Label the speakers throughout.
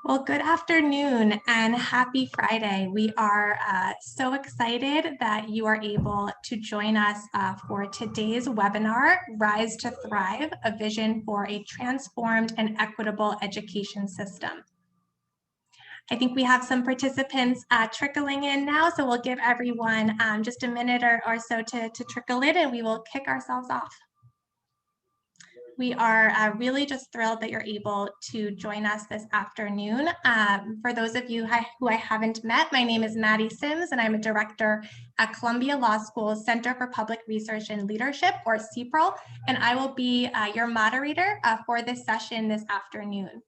Speaker 1: Well, good afternoon and happy Friday. We are so excited that you are able to join us for today's webinar, Rise to Thrive, a vision for a transformed and equitable education system. I think we have some participants trickling in now, so we'll give everyone just a minute or so to trickle in and we will kick ourselves off. We are really just thrilled that you're able to join us this afternoon. For those of you who I haven't met, my name is Maddie Sims, and I'm a director at Columbia Law School's Center for Public Research and Leadership, or CPRL, and I will be your moderator for this session this afternoon.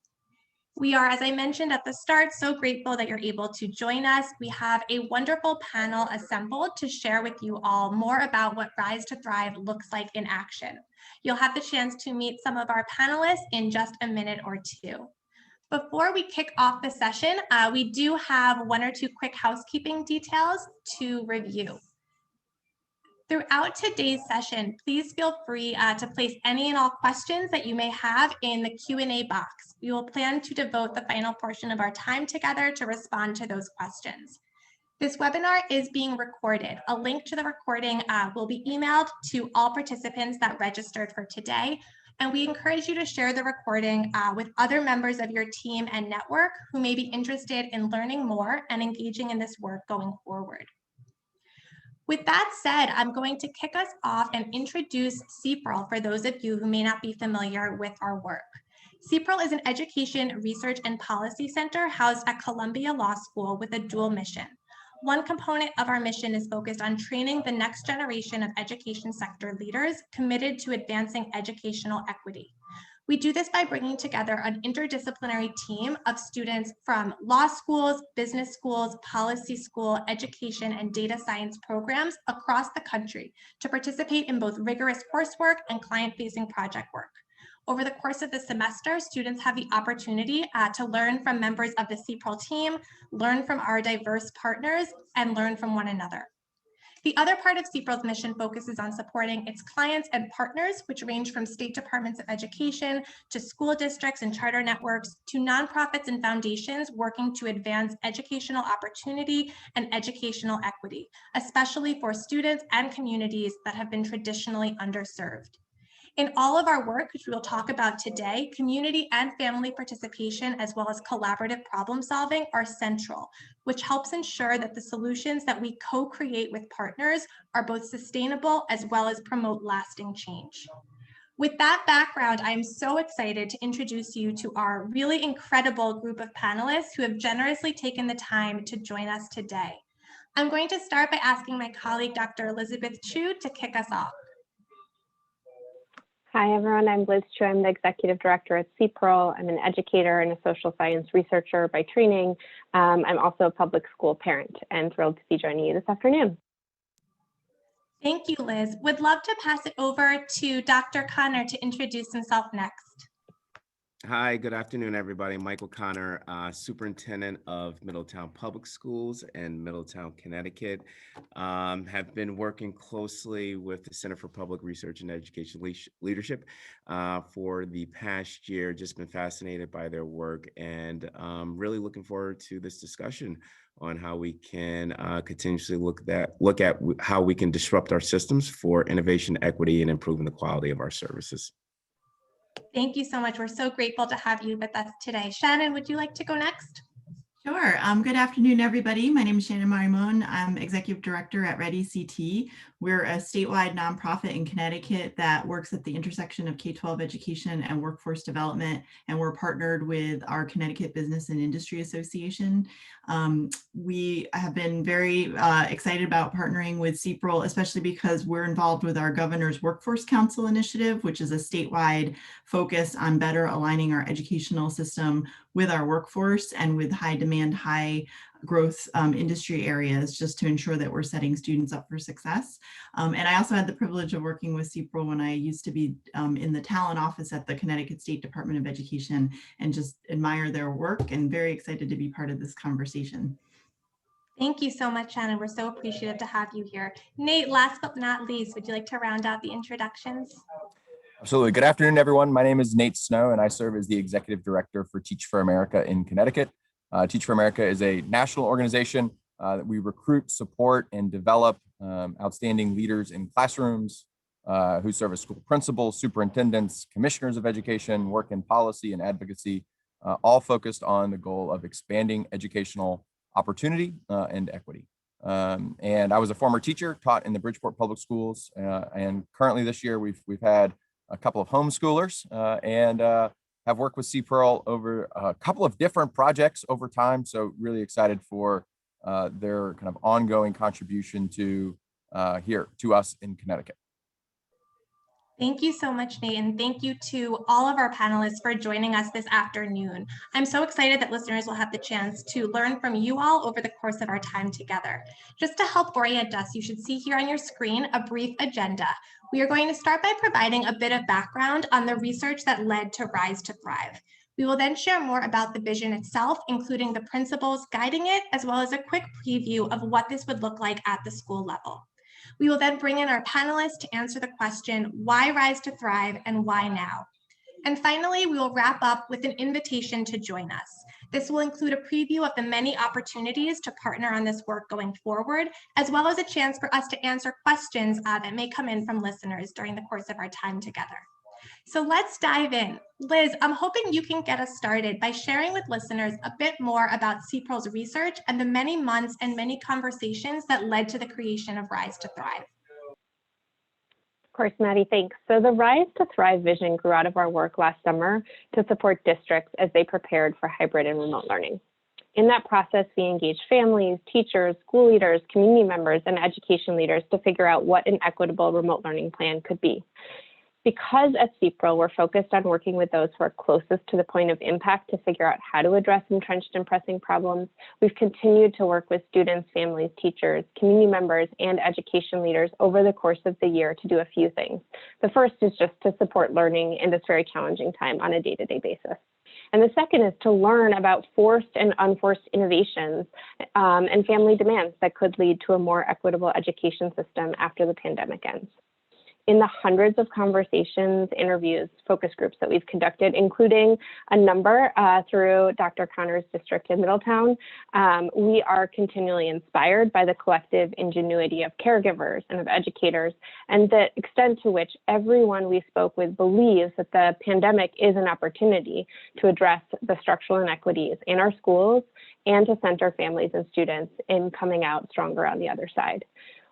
Speaker 1: We are, as I mentioned at the start, so grateful that you're able to join us. We have a wonderful panel assembled to share with you all more about what Rise to Thrive looks like in action. You'll have the chance to meet some of our panelists in just a minute or two. Before we kick off the session, we do have one or two quick housekeeping details to review. Throughout today's session, please feel free to place any and all questions that you may have in the Q&A box. We will plan to devote the final portion of our time together to respond to those questions. This webinar is being recorded. A link to the recording will be emailed to all participants that registered for today, and we encourage you to share the recording with other members of your team and network who may be interested in learning more and engaging in this work going forward. With that said, I'm going to kick us off and introduce CPRL for those of you who may not be familiar with our work. CPRL is an education, research, and policy center housed at Columbia Law School with a dual mission. One component of our mission is focused on training the next generation of education sector leaders committed to advancing educational equity. We do this by bringing together an interdisciplinary team of students from law schools, business schools, policy school, education, and data science programs across the country to participate in both rigorous coursework and client-facing project work. Over the course of the semester, students have the opportunity to learn from members of the CPRL team, learn from our diverse partners, and learn from one another. The other part of CPRL's mission focuses on supporting its clients and partners, which range from state departments of education to school districts and charter networks to nonprofits and foundations working to advance educational opportunity and educational equity, especially for students and communities that have been traditionally underserved. In all of our work, which we will talk about today, community and family participation, as well as collaborative problem solving, are central, which helps ensure that the solutions that we co-create with partners are both sustainable as well as promote lasting change. With that background, I'm so excited to introduce you to our really incredible group of panelists who have generously taken the time to join us today. I'm going to start by asking my colleague, Dr. Elizabeth Chu, to kick us off.
Speaker 2: Hi, everyone. I'm Liz Chu. I'm the Executive Director at CPRL. I'm an educator and a social science researcher by training. I'm also a public school parent and thrilled to be joining you this afternoon.
Speaker 1: Thank you, Liz. Would love to pass it over to Dr. Connor to introduce himself next.
Speaker 3: Hi, good afternoon, everybody. Michael Connor, Superintendent of Middletown Public Schools in Middletown, Connecticut. Have been working closely with the Center for Public Research and Education Leadership for the past year. Just been fascinated by their work and really looking forward to this discussion on how we can continuously look at how we can disrupt our systems for innovation, equity, and improving the quality of our services.
Speaker 1: Thank you so much. We're so grateful to have you with us today. Shannon, would you like to go next?
Speaker 4: Sure. Good afternoon, everybody. My name is Shannon Marimon. I'm Executive Director at Ready CT. We're a statewide nonprofit in Connecticut that works at the intersection of K-12 education and workforce development, and we're partnered with our Connecticut Business and Industry Association. We have been very excited about partnering with CPRL, especially because we're involved with our Governor's Workforce Council initiative, which is a statewide focus on better aligning our educational system with our workforce and with high demand, high growth industry areas, just to ensure that we're setting students up for success. And I also had the privilege of working with CPRL when I used to be in the talent office at the Connecticut State Department of Education, and just admire their work and very excited to be part of this conversation.
Speaker 1: Thank you so much, Shannon. We're so appreciative to have you here. Nate, last but not least, would you like to round out the introductions?
Speaker 5: Absolutely. Good afternoon, everyone. My name is Nate Snow, and I serve as the Executive Director for Teach for America in Connecticut. Teach for America is a national organization that we recruit, support, and develop outstanding leaders in classrooms who serve as school principals, superintendents, commissioners of education, work in policy and advocacy, all focused on the goal of expanding educational opportunity and equity. And I was a former teacher, taught in the Bridgeport Public Schools, and currently this year we've had a couple of homeschoolers and have worked with CPRL over a couple of different projects over time. So really excited for their kind of ongoing contribution to us in Connecticut.
Speaker 1: Thank you so much, Nate, and thank you to all of our panelists for joining us this afternoon. I'm so excited that listeners will have the chance to learn from you all over the course of our time together. Just to help orient us, you should see here on your screen a brief agenda. We are going to start by providing a bit of background on the research that led to Rise to Thrive. We will then share more about the vision itself, including the principles guiding it, as well as a quick preview of what this would look like at the school level. We will then bring in our panelists to answer the question, why Rise to Thrive and why now? And finally, we will wrap up with an invitation to join us. This will include a preview of the many opportunities to partner on this work going forward, as well as a chance for us to answer questions that may come in from listeners during the course of our time together. So let's dive in. Liz, I'm hoping you can get us started by sharing with listeners a bit more about CPRL's research and the many months and many conversations that led to the creation of Rise to Thrive.
Speaker 2: Of course, Maddie, thanks. So the Rise to Thrive vision grew out of our work last summer to support districts as they prepared for hybrid and remote learning. In that process, we engaged families, teachers, school leaders, community members, and education leaders to figure out what an equitable remote learning plan could be. Because at CPRL, we're focused on working with those who are closest to the point of impact to figure out how to address entrenched and pressing problems, we've continued to work with students, families, teachers, community members, and education leaders over the course of the year to do a few things. The first is just to support learning in this very challenging time on a day-to-day basis. And the second is to learn about forced and unforced innovations and family demands that could lead to a more equitable education system after the pandemic ends. In the hundreds of conversations, interviews, focus groups that we've conducted, including a number through Dr. Connor's district in Middletown, we are continually inspired by the collective ingenuity of caregivers and of educators, and the extent to which everyone we spoke with believes that the pandemic is an opportunity to address the structural inequities in our schools and to center families and students in coming out stronger on the other side.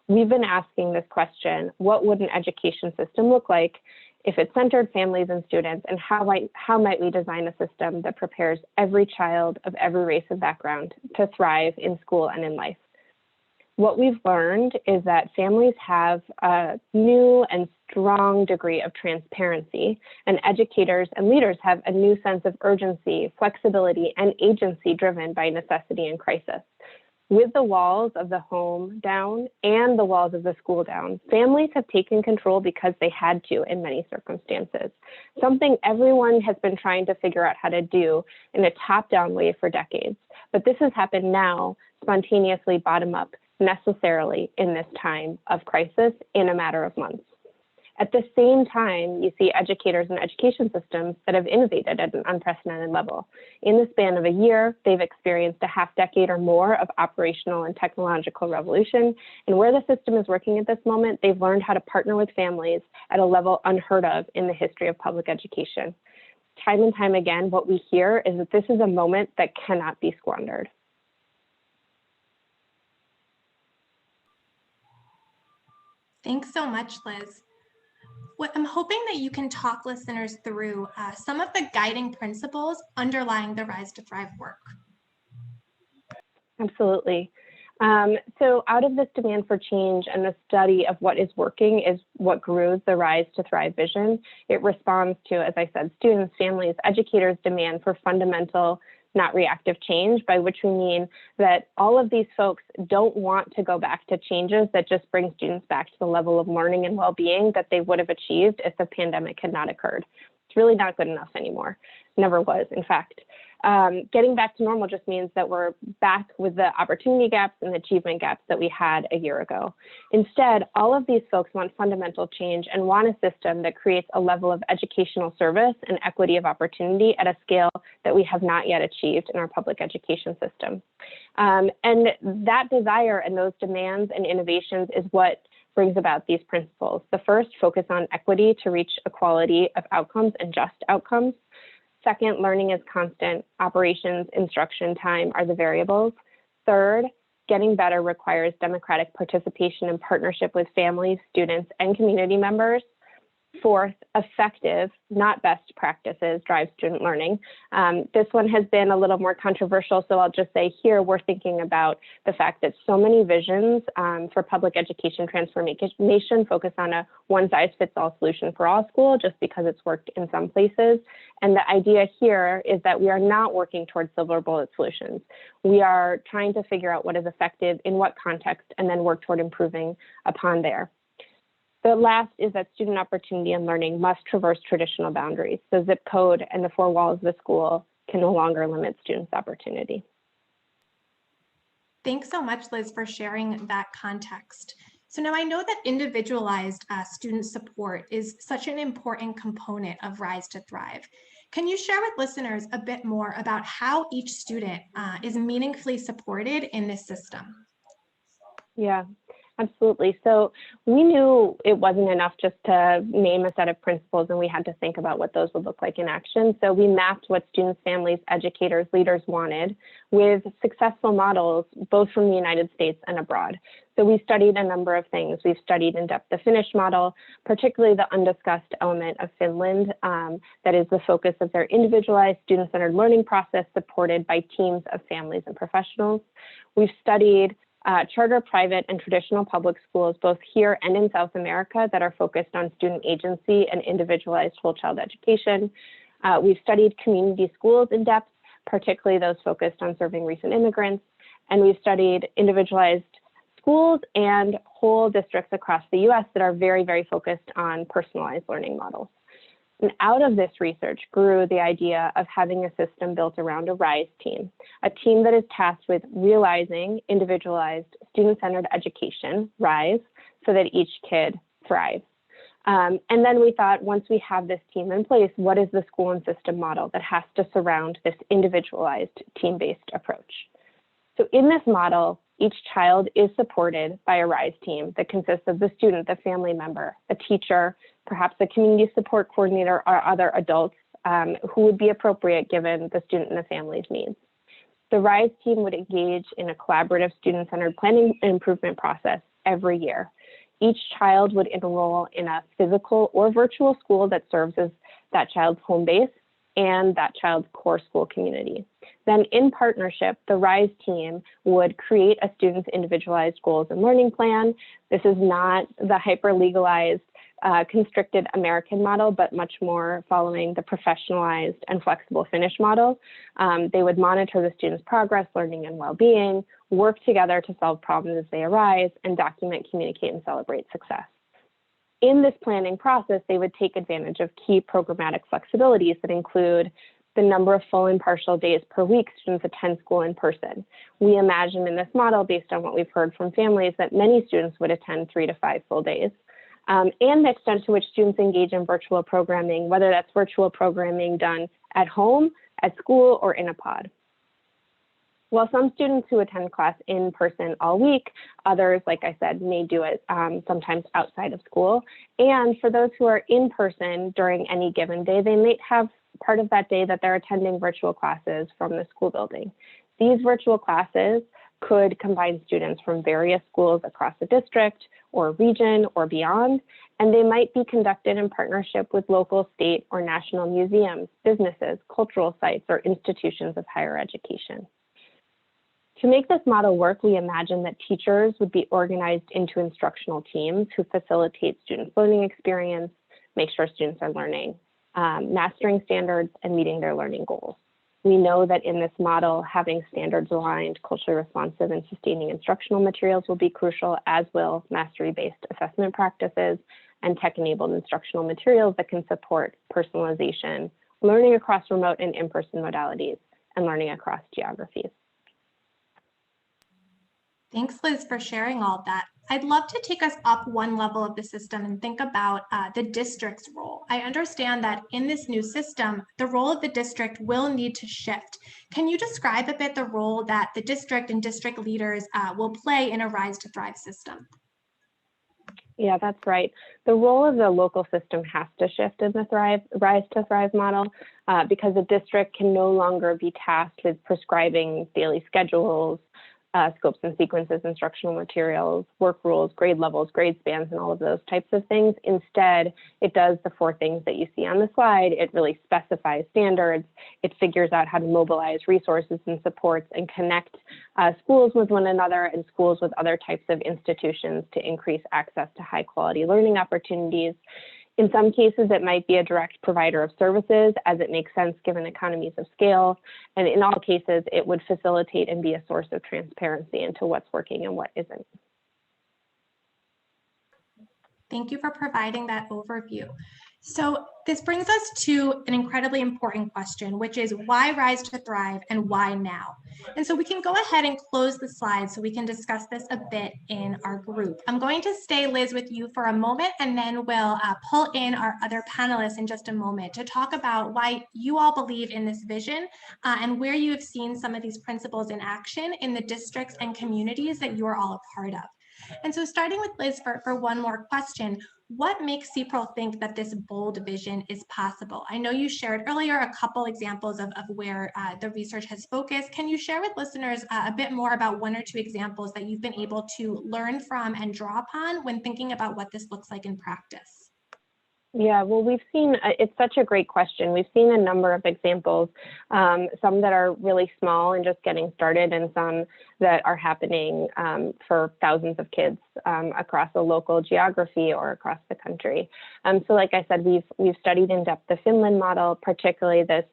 Speaker 2: We've been asking this question, what would an education system look like if it centered families and students, and how might we design a system that prepares every child of every race and background to thrive in school and in life? What we've learned is that families have a new and strong degree of transparency, and educators and leaders have a new sense of urgency, flexibility, and agency driven by necessity and crisis. With the walls of the home down and the walls of the school down, families have taken control because they had to in many circumstances, something everyone has been trying to figure out how to do in a top-down way for decades. But this has happened now, spontaneously bottom-up, necessarily in this time of crisis in a matter of months. At the same time, you see educators and education systems that have innovated at an unprecedented level. In the span of a year, they've experienced a half-decade or more of operational and technological revolution. And where the system is working at this moment, they've learned how to partner with families at a level unheard of in the history of public education. Time and time again, what we hear is that this is a moment that cannot be squandered.
Speaker 1: Thanks so much, Liz. I'm hoping that you can talk listeners through some of the guiding principles underlying the Rise to Thrive work.
Speaker 2: Absolutely. So out of this demand for change and the study of what is working is what grew the Rise to Thrive vision. It responds to, as I said, students, families, educators' demand for fundamental, not reactive change, by which we mean that all of these folks don't want to go back to changes that just bring students back to the level of learning and well-being that they would have achieved if the pandemic had not occurred. It's really not good enough anymore. Never was, in fact. Getting back to normal just means that we're back with the opportunity gaps and the achievement gaps that we had a year ago. Instead, all of these folks want fundamental change and want a system that creates a level of educational service and equity of opportunity at a scale that we have not yet achieved in our public education system. And that desire and those demands and innovations is what brings about these principles. The first, focus on equity to reach equality of outcomes and just outcomes. Second, learning is constant. Operations, instruction time are the variables. Third, getting better requires democratic participation and partnership with families, students, and community members. Fourth, effective, not best practices drive student learning. This one has been a little more controversial, so I'll just say here we're thinking about the fact that so many visions for public education transformation focus on a one-size-fits-all solution for all school just because it's worked in some places. And the idea here is that we are not working towards silver bullet solutions. We are trying to figure out what is effective in what context and then work toward improving upon there. The last is that student opportunity and learning must traverse traditional boundaries. The zip code and the four walls of the school can no longer limit students' opportunity.
Speaker 1: Thanks so much, Liz, for sharing that context. So now I know that individualized student support is such an important component of Rise to Thrive. Can you share with listeners a bit more about how each student is meaningfully supported in this system?
Speaker 2: Yeah. Absolutely. So we knew it wasn't enough just to name a set of principles, and we had to think about what those would look like in action. So we mapped what students, families, educators, leaders wanted with successful models, both from the United States and abroad. So we studied a number of things. We've studied in depth the Finnish model, particularly the undiscussed element of Finland, that is the focus of their individualized student-centered learning process supported by teams of families and professionals. We've studied charter, private, and traditional public schools, both here and in South America, that are focused on student agency and individualized whole child education. We've studied community schools in depth, particularly those focused on serving recent immigrants. And we've studied individualized schools and whole districts across the US that are very, very focused on personalized learning models. And out of this research grew the idea of having a system built around a RISE team, a team that is tasked with realizing individualized student-centered education, RISE, so that each kid thrives. And then we thought, once we have this team in place, what is the school and system model that has to surround this individualized team-based approach? So in this model, each child is supported by a RISE team that consists of the student, the family member, a teacher, perhaps a community support coordinator, or other adults who would be appropriate given the student and the family's needs. The RISE team would engage in a collaborative student-centered planning and improvement process every year. Each child would enroll in a physical or virtual school that serves as that child's home base and that child's core school community. Then in partnership, the RISE team would create a student's individualized goals and learning plan. This is not the hyper-legalized, constricted American model, but much more following the professionalized and flexible Finnish model. They would monitor the student's progress, learning, and well-being, work together to solve problems as they arise, and document, communicate, and celebrate success. In this planning process, they would take advantage of key programmatic flexibilities that include the number of full and partial days per week students attend school in person. We imagine in this model, based on what we've heard from families, that many students would attend 3 to 5 full days. And the extent to which students engage in virtual programming, whether that's virtual programming done at home, at school, or in a pod. While some students who attend class in person all week, others, like I said, may do it sometimes outside of school. And for those who are in person during any given day, they might have part of that day that they're attending virtual classes from the school building. These virtual classes could combine students from various schools across the district or region or beyond, and they might be conducted in partnership with local, state, or national museums, businesses, cultural sites, or institutions of higher education. To make this model work, we imagine that teachers would be organized into instructional teams who facilitate students' learning experience, make sure students are learning, mastering standards, and meeting their learning goals. We know that in this model, having standards-aligned, culturally responsive, and sustaining instructional materials will be crucial, as will mastery-based assessment practices and tech-enabled instructional materials that can support personalization, learning across remote and in-person modalities, and learning across geographies.
Speaker 1: Thanks, Liz, for sharing all of that. I'd love to take us up one level of the system and think about the district's role. I understand that in this new system, the role of the district will need to shift. Can you describe a bit the role that the district and district leaders will play in a Rise to Thrive system?
Speaker 2: Yeah, that's right. The role of the local system has to shift in the Rise to Thrive model because the district can no longer be tasked with prescribing daily schedules, scopes and sequences, instructional materials, work rules, grade levels, grade spans, and all of those types of things. Instead, it does the 4 things that you see on the slide. It really specifies standards. It figures out how to mobilize resources and supports and connect schools with one another and schools with other types of institutions to increase access to high quality learning opportunities. In some cases, it might be a direct provider of services as it makes sense given economies of scale. And in all cases, it would facilitate and be a source of transparency into what's working and what isn't.
Speaker 1: Thank you for providing that overview. So this brings us to an incredibly important question, which is why Rise to Thrive and why now? And so we can go ahead and close the slide so we can discuss this a bit in our group. I'm going to stay, Liz, with you for a moment, and then we'll pull in our other panelists in just a moment to talk about why you all believe in this vision and where you have seen some of these principles in action in the districts and communities that you are all a part of. And so starting with Liz for one more question, what makes CPRL think that this bold vision is possible? I know you shared earlier a couple examples of where the research has focused. Can you share with listeners a bit more about 1 or 2 examples that you've been able to learn from and draw upon when thinking about what this looks like in practice?
Speaker 2: Yeah, well, we've seen, it's such a great question. We've seen a number of examples, some that are really small and just getting started, and some that are happening for thousands of kids across a local geography or across the country. So like I said, we've studied in depth the Finland model, particularly this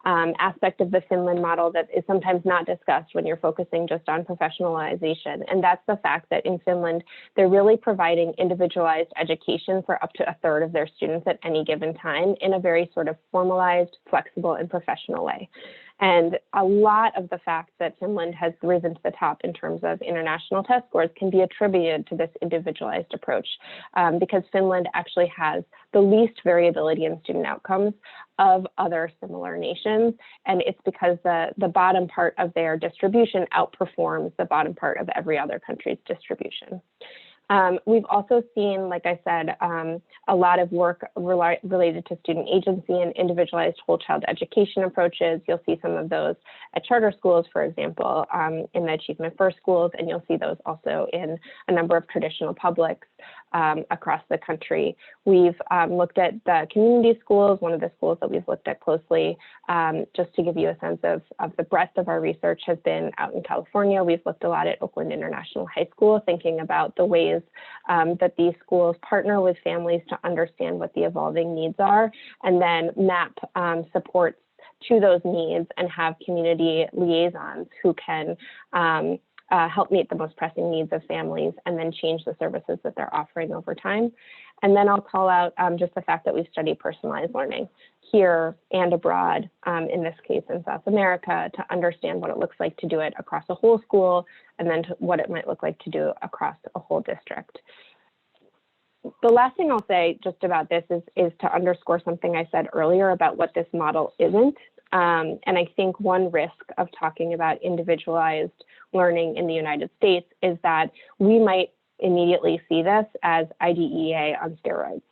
Speaker 2: aspect of the Finland model that is sometimes not discussed when you're focusing just on professionalization. And that's the fact that in Finland, they're really providing individualized education for up to 1/3 of their students at any given time in a very sort of formalized, flexible, and professional way. And a lot of the fact that Finland has risen to the top in terms of international test scores can be attributed to this individualized approach because Finland actually has the least variability in student outcomes of other similar nations. And it's because the bottom part of their distribution outperforms the bottom part of every other country's distribution. We've also seen, like I said, a lot of work related to student agency and individualized whole child education approaches. You'll see some of those at charter schools, for example, in the Achievement First schools, and you'll see those also in a number of traditional publics across the country. We've looked at the community schools, one of the schools that we've looked at closely, just to give you a sense of the breadth of our research has been out in California. We've looked a lot at Oakland International High School, thinking about the ways that these schools partner with families to understand what the evolving needs are, and then map supports to those needs and have community liaisons who can help meet the most pressing needs of families and then change the services that they're offering over time. And then I'll call out just the fact that we've studied personalized learning here and abroad, in this case in South America, to understand what it looks like to do it across a whole school, and then what it might look like to do across a whole district. The last thing I'll say just about this is to underscore something I said earlier about what this model isn't. And I think one risk of talking about individualized learning in the United States is that we might immediately see this as IDEA on steroids.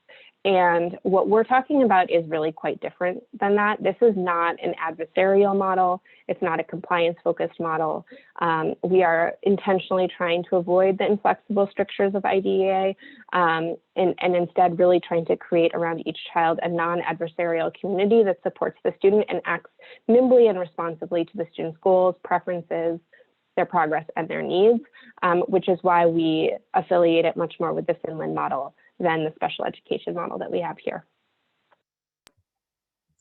Speaker 2: And what we're talking about is really quite different than that. This is not an adversarial model. It's not a compliance-focused model. We are intentionally trying to avoid the inflexible strictures of IDEA and instead really trying to create around each child a non-adversarial community that supports the student and acts nimbly and responsively to the student's goals, preferences, their progress, and their needs, which is why we affiliate it much more with the Finland model than the special education model that we have here.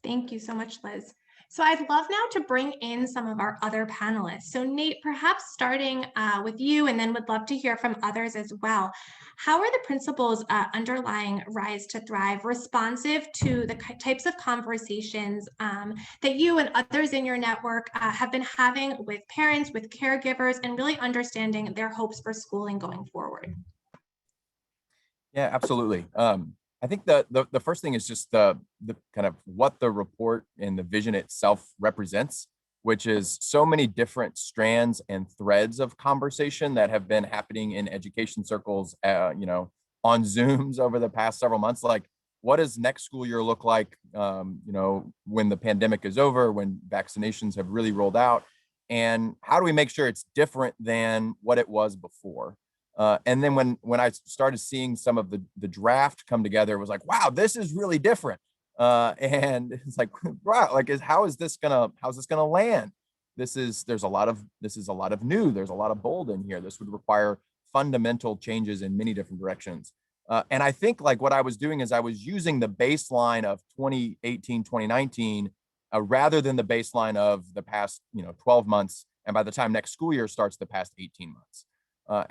Speaker 1: Thank you so much, Liz. So I'd love now to bring in some of our other panelists. So Nate, perhaps starting with you, and then would love to hear from others as well. How are the principles underlying Rise to Thrive responsive to the types of conversations that you and others in your network have been having with parents, with caregivers, and really understanding their hopes for schooling going forward?
Speaker 5: Yeah, absolutely. I think the first thing is just the kind of what the report and the vision itself represents, which is so many different strands and threads of conversation that have been happening in education circles, on Zooms over the past several months. Like, what does next school year look like, when the pandemic is over, when vaccinations have really rolled out, and how do we make sure it's different than what it was before? And then when I started seeing some of the draft come together, it was like, wow, this is really different. And it's like, wow, like, how's this gonna land? This is a lot of new. There's a lot of bold in here. This would require fundamental changes in many different directions. And I think like what I was doing is I was using the baseline of 2018, 2019, rather than the baseline of the past 12 months. And by the time next school year starts, the past 18 months.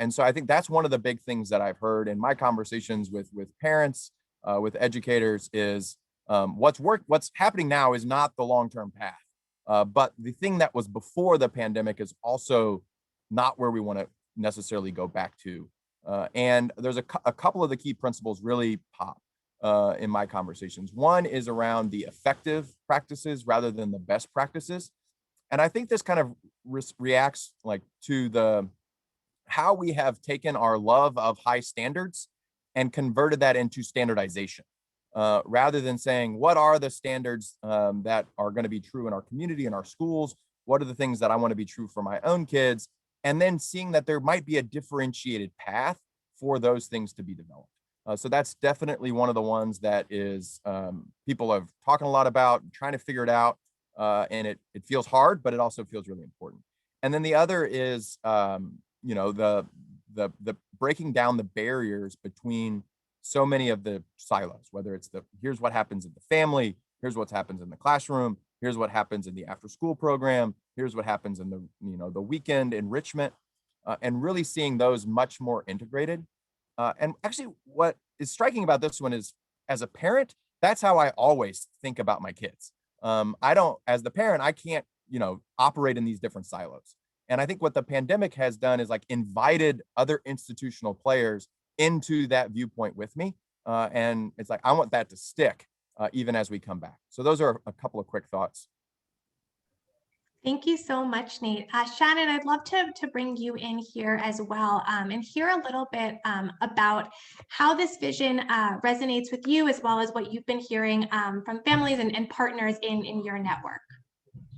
Speaker 5: And so I think that's one of the big things that I've heard in my conversations with parents, with educators, is what's happening now is not the long-term path. But the thing that was before the pandemic is also not where we want to necessarily go back to. And there's a couple of the key principles really pop in my conversations. One is around the effective practices rather than the best practices. And I think this kind of reacts like to how we have taken our love of high standards and converted that into standardization, rather than saying, what are the standards that are going to be true in our community, in our schools? What are the things that I want to be true for my own kids? And then seeing that there might be a differentiated path for those things to be developed. So that's definitely one of the ones that is people are talking a lot about, trying to figure it out. And it feels hard, but it also feels really important. And then the other is, the breaking down the barriers between so many of the silos, whether it's here's what happens in the family, here's what happens in the classroom, here's what happens in the after school program, here's what happens in the weekend enrichment, and really seeing those much more integrated. And actually what is striking about this one is, as a parent, that's how I always think about my kids. As the parent, I can't, operate in these different silos. And I think what the pandemic has done is like invited other institutional players into that viewpoint with me. And it's like, I want that to stick even as we come back. So those are a couple of quick thoughts.
Speaker 1: Thank you so much, Nate. Shannon, I'd love to bring you in here as well, and hear a little bit about how this vision resonates with you, as well as what you've been hearing from families and partners in your network.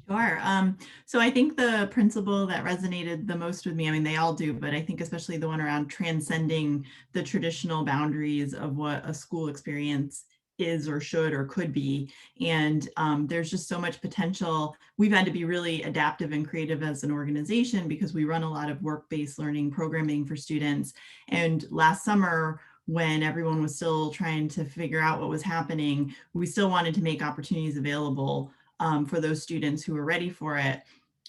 Speaker 4: Sure. So I think the principle that resonated the most with me, I mean, they all do, but I think especially the one around transcending the traditional boundaries of what a school experience is or should or could be. And there's just so much potential. We've had to be really adaptive and creative as an organization because we run a lot of work-based learning programming for students. And last summer, when everyone was still trying to figure out what was happening, we still wanted to make opportunities available for those students who were ready for it.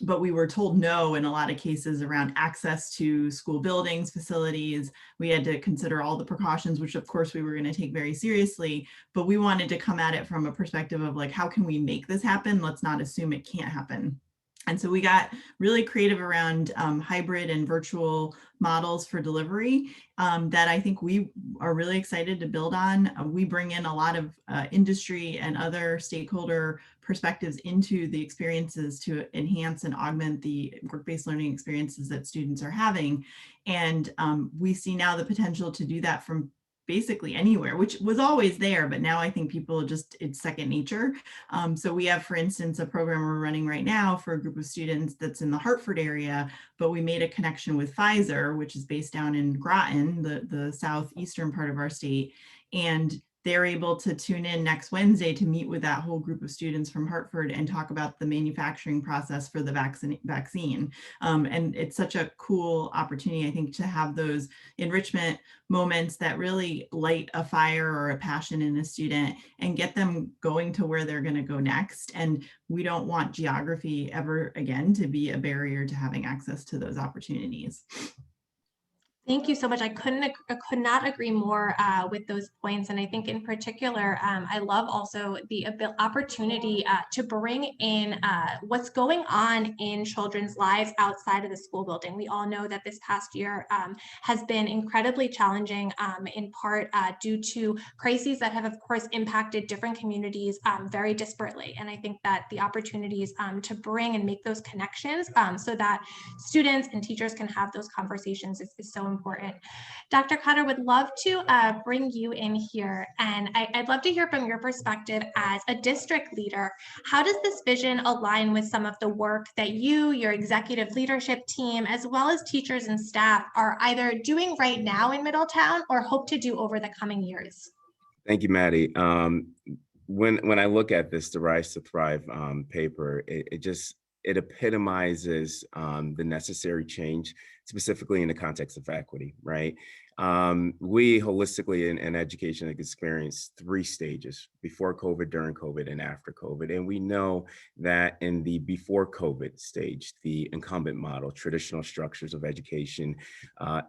Speaker 4: But we were told no in a lot of cases around access to school buildings, facilities. We had to consider all the precautions, which of course we were going to take very seriously, but we wanted to come at it from a perspective of like, how can we make this happen? Let's not assume it can't happen. And so we got really creative around hybrid and virtual models for delivery that I think we are really excited to build on. We bring in a lot of industry and other stakeholder perspectives into the experiences to enhance and augment the work-based learning experiences that students are having. And we see now the potential to do that from basically anywhere, which was always there, but now I think people it's second nature. So we have, for instance, a program we're running right now for a group of students that's in the Hartford area, but we made a connection with Pfizer, which is based down in Groton, the southeastern part of our state. And they're able to tune in next Wednesday to meet with that whole group of students from Hartford and talk about the manufacturing process for the vaccine. And it's such a cool opportunity, I think, to have those enrichment moments that really light a fire or a passion in a student and get them going to where they're going to go next. And we don't want geography ever again to be a barrier to having access to those opportunities.
Speaker 1: Thank you so much. I could not agree more with those points. And I think in particular, I love also the opportunity to bring in what's going on in children's lives outside of the school building. We all know that this past year has been incredibly challenging, in part due to crises that have, of course, impacted different communities very disparately. And I think that the opportunities to bring and make those connections so that students and teachers can have those conversations is so important. Dr. Cotter, would love to bring you in here, and I'd love to hear from your perspective as a district leader. How does this vision align with some of the work that you, your executive leadership team, as well as teachers and staff are either doing right now in Middletown or hope to do over the coming years?
Speaker 3: Thank you, Maddie. When I look at this, the Rise to Thrive paper, it epitomizes the necessary change, specifically in the context of equity, right? We holistically in education have experienced 3 stages: before COVID, during COVID, and after COVID. And we know that in the before COVID stage, the incumbent model, traditional structures of education,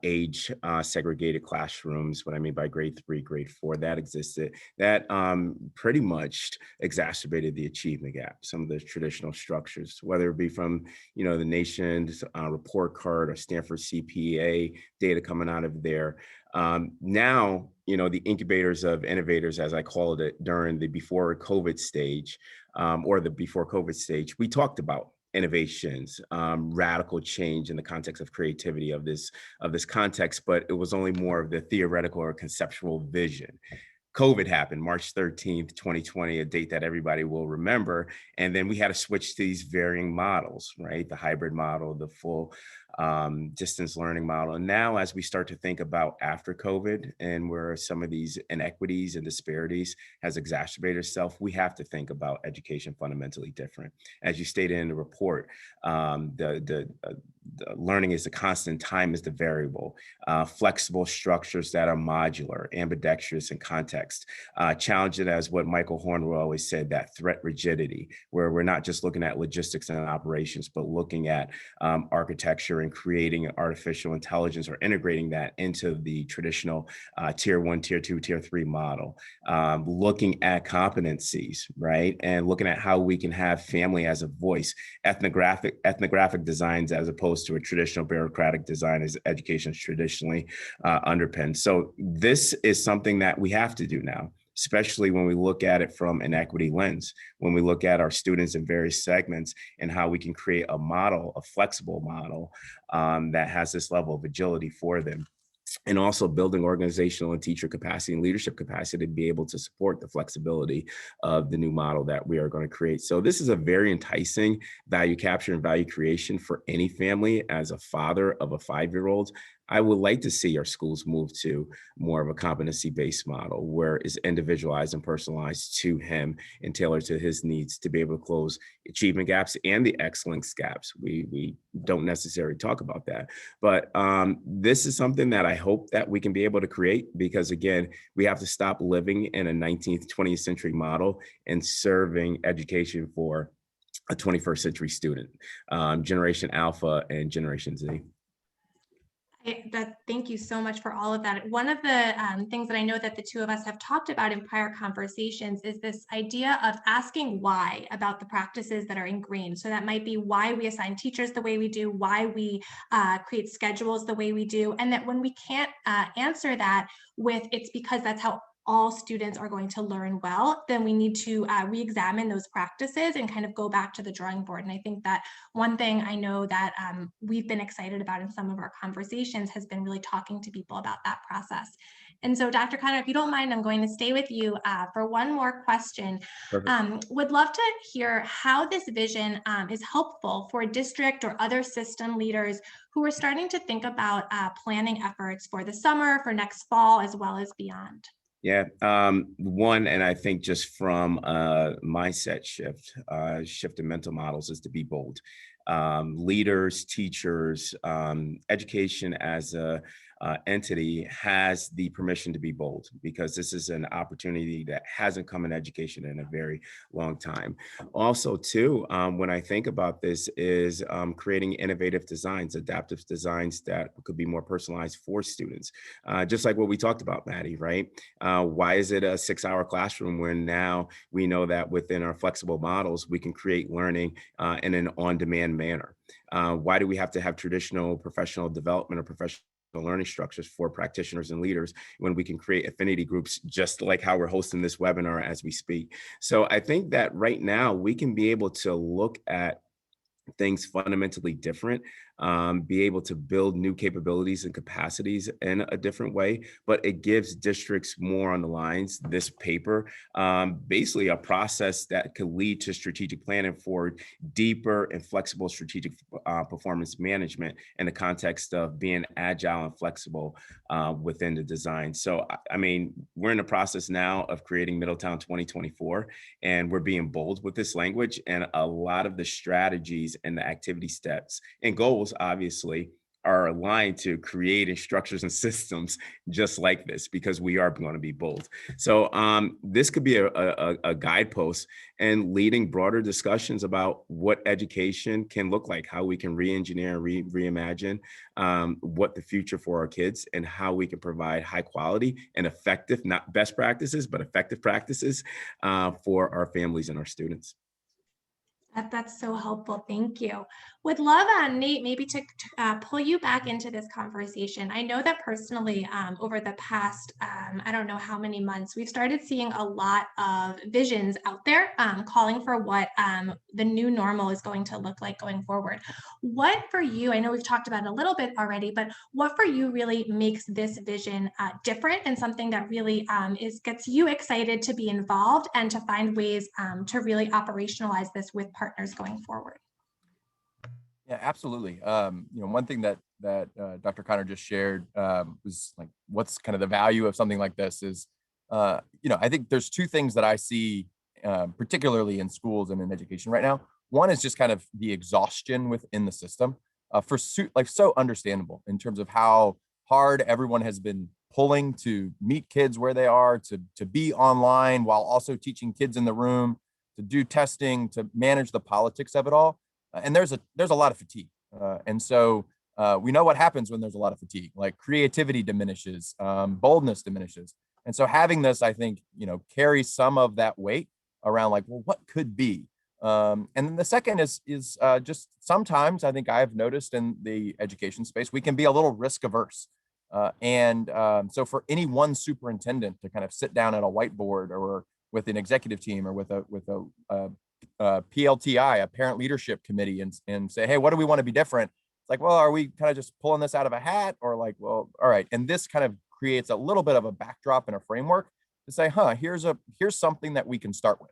Speaker 3: age segregated classrooms, what I mean by grade 3, grade 4, that existed, that pretty much exacerbated the achievement gap. Some of the traditional structures, whether it be from, the nation's report card or Stanford CPA data coming out of there. Now, the incubators of innovators, as I called it during the before COVID stage, we talked about innovations, radical change in the context of creativity of this context, but it was only more of the theoretical or conceptual vision. COVID happened, March 13th, 2020, a date that everybody will remember. And then we had to switch to these varying models, right? The hybrid model, the full distance learning model. And now as we start to think about after COVID and where some of these inequities and disparities has exacerbated itself, we have to think about education fundamentally different. As you stated in the report, the learning is the constant, time is the variable, flexible structures that are modular, ambidextrous in context, challenge it as what Michael Hornwell always said, that threat rigidity, where we're not just looking at logistics and operations, but looking at architecture and creating artificial intelligence or integrating that into the traditional tier 1, tier 2, tier 3 model, looking at competencies, right? And looking at how we can have family as a voice, ethnographic designs as opposed to a traditional bureaucratic design as education is traditionally underpinned. So this is something that we have to do now, especially when we look at it from an equity lens, when we look at our students in various segments and how we can create a model, a flexible model that has this level of agility for them. And also building organizational and teacher capacity and leadership capacity to be able to support the flexibility of the new model that we are going to create. So this is a very enticing value capture and value creation for any family. As a father of a 5-year-old, I would like to see our schools move to more of a competency-based model where it's individualized and personalized to him and tailored to his needs to be able to close achievement gaps and the excellence gaps. We don't necessarily talk about that, but this is something that I hope that we can be able to create, because again, we have to stop living in a 19th, 20th century model and serving education for a 21st century student, Generation Alpha and Generation Z.
Speaker 1: Thank you so much for all of that. One of the things that I know that the two of us have talked about in prior conversations is this idea of asking why about the practices that are ingrained. So that might be why we assign teachers the way we do, why we create schedules the way we do, and that when we can't answer that with it's because that's how all students are going to learn well, then we need to re-examine those practices and kind of go back to the drawing board. And I think that one thing I know that we've been excited about in some of our conversations has been really talking to people about that process. And so Dr. Conner, if you don't mind, I'm going to stay with you for one more question. Would love to hear how this vision is helpful for district or other system leaders who are starting to think about planning efforts for the summer, for next fall, as well as beyond.
Speaker 3: Yeah, one, and I think just from a mindset shift in mental models is to be bold. Leaders, teachers, education as a entity has the permission to be bold because this is an opportunity that hasn't come in education in a very long time. Also, too, when I think about this is creating innovative designs, adaptive designs that could be more personalized for students. Just like what we talked about, Maddie, right? Why is it a 6-hour classroom when now we know that within our flexible models, we can create learning in an on-demand manner? Why do we have to have traditional professional development or professional learning structures for practitioners and leaders when we can create affinity groups just like how we're hosting this webinar as we speak? So I think that right now we can be able to look at things fundamentally different, be able to build new capabilities and capacities in a different way, but it gives districts more on the lines, this paper, basically a process that could lead to strategic planning for deeper and flexible strategic performance management in the context of being agile and flexible within the design. So, I mean, we're in the process now of creating Middletown 2024, and we're being bold with this language, and a lot of the strategies and the activity steps and goals, obviously, are aligned to creating structures and systems just like this because we are going to be bold. So this could be a guidepost and leading broader discussions about what education can look like, how we can re-engineer and reimagine what the future for our kids and how we can provide high quality and effective, not best practices, but effective practices for our families and our students.
Speaker 1: That's so helpful. Thank you. Would love, Nate, maybe to pull you back into this conversation. I know that personally, over the past, I don't know how many months, we've started seeing a lot of visions out there calling for what the new normal is going to look like going forward. What for you, I know we've talked about it a little bit already, but what for you really makes this vision different and something that really gets you excited to be involved and to find ways to really operationalize this with partners going forward?
Speaker 5: Yeah, absolutely. One thing that Dr. Connor just shared was like, what's kind of the value of something like this is, I think there's two things that I see, particularly in schools and in education right now. One is just kind of the exhaustion within the system, so understandable in terms of how hard everyone has been pulling to meet kids where they are, to be online while also teaching kids in the room, to do testing, to manage the politics of it all. And there's a lot of fatigue. And so we know what happens when there's a lot of fatigue, like creativity diminishes, boldness diminishes. And so having this, I think, carries some of that weight around like, well, what could be? And then the second is just sometimes I think I've noticed in the education space, we can be a little risk averse. So for any one superintendent to kind of sit down at a whiteboard or with an executive team or with a PLTI, a parent leadership committee, and say, hey, what do we want to be different? It's like, well, are we kind of just pulling this out of a hat, or like, well, all right. And this kind of creates a little bit of a backdrop and a framework to say, here's something that we can start with.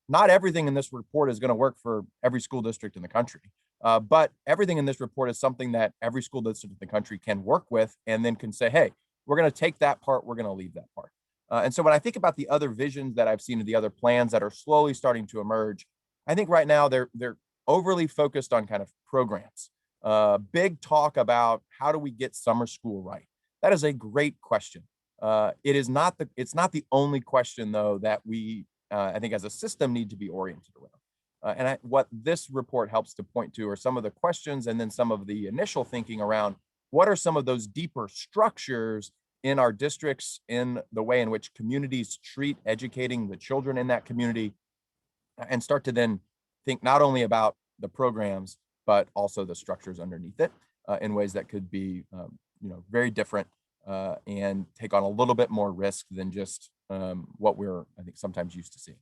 Speaker 5: Not everything in this report is going to work for every school district in the country, but everything in this report is something that every school district in the country can work with, and then can say, hey, we're going to take that part, we're going to leave that part. And so when I think about the other visions that I've seen of the other plans that are slowly starting to emerge, I think right now they're overly focused on kind of programs. Big talk about how do we get summer school right? That is a great question. It's not the only question though that we I think as a system need to be oriented around. What this report helps to point to are some of the questions and then some of the initial thinking around what are some of those deeper structures in our districts, in the way in which communities treat educating the children in that community, and start to then think not only about the programs, but also the structures underneath it in ways that could be, very different and take on a little bit more risk than just what we're, I think, sometimes used to seeing.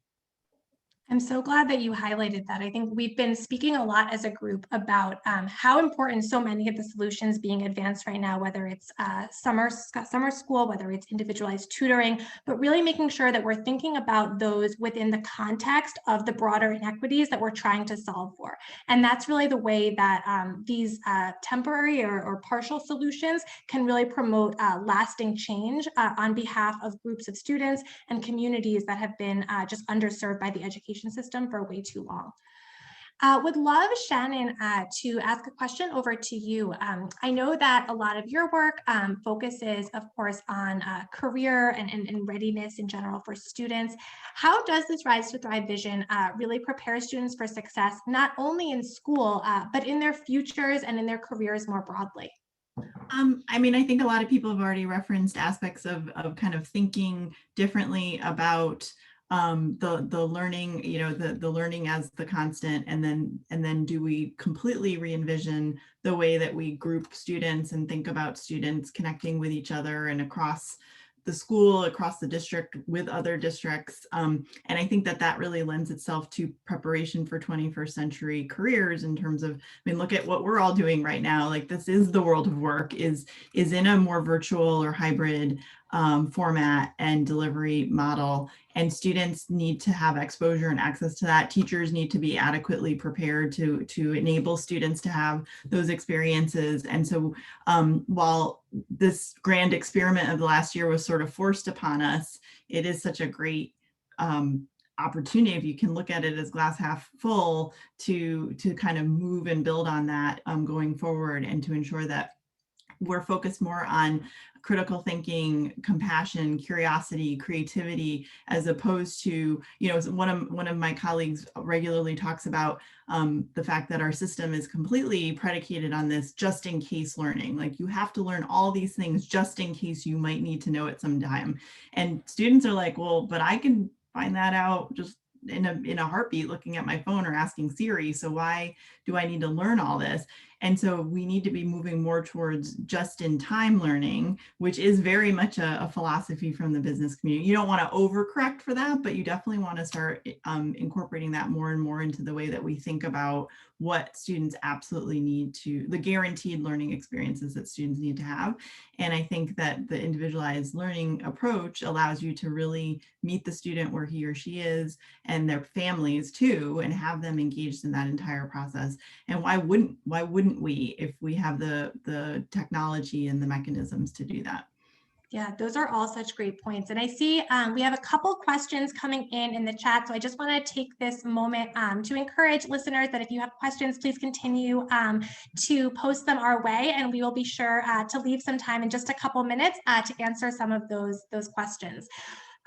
Speaker 1: I'm so glad that you highlighted that. I think we've been speaking a lot as a group about how important so many of the solutions being advanced right now, whether it's summer school, whether it's individualized tutoring, but really making sure that we're thinking about those within the context of the broader inequities that we're trying to solve for. And that's really the way that these temporary or partial solutions can really promote lasting change on behalf of groups of students and communities that have been just underserved by the education system for way too long. Would love, Shannon, to ask a question over to you. I know that a lot of your work focuses, of course, on career and readiness in general for students. How does this Rise to Thrive vision really prepare students for success, not only in school, but in their futures and in their careers more broadly?
Speaker 4: I mean, I think a lot of people have already referenced aspects of kind of thinking differently about the learning, you know, the learning as the constant, and then do we completely re-envision the way that we group students and think about students connecting with each other and across the school, across the district, with other districts. And I think that that really lends itself to preparation for 21st century careers in terms of, I mean, look at what we're all doing right now. Like, this is the world of work, is in a more virtual or hybrid format and delivery model. And students need to have exposure and access to that. Teachers need to be adequately prepared to enable students to have those experiences. And so while this grand experiment of the last year was sort of forced upon us, it is such a great opportunity, if you can look at it as glass half full, to kind of move and build on that going forward, and to ensure that we're focused more on critical thinking, compassion, curiosity, creativity, as opposed to, you know, one of my colleagues regularly talks about the fact that our system is completely predicated on this just in case learning. Like, you have to learn all these things just in case you might need to know it sometime. And students are like, well, but I can find that out just in a heartbeat looking at my phone or asking Siri. So why do I need to learn all this? And so we need to be moving more towards just-in-time learning, which is very much a philosophy from the business community. You don't want to overcorrect for that, but you definitely want to start incorporating that more and more into the way that we think about what students absolutely need to, the guaranteed learning experiences that students need to have. And I think that the individualized learning approach allows you to really meet the student where he or she is, and their families too, and have them engaged in that entire process. And why wouldn't we, if we have the technology and the mechanisms to do that?
Speaker 1: Yeah, those are all such great points. And I see we have a couple questions coming in the chat. So I just want to take this moment to encourage listeners that if you have questions, please continue to post them our way. And we will be sure to leave some time in just a couple minutes to answer some of those questions.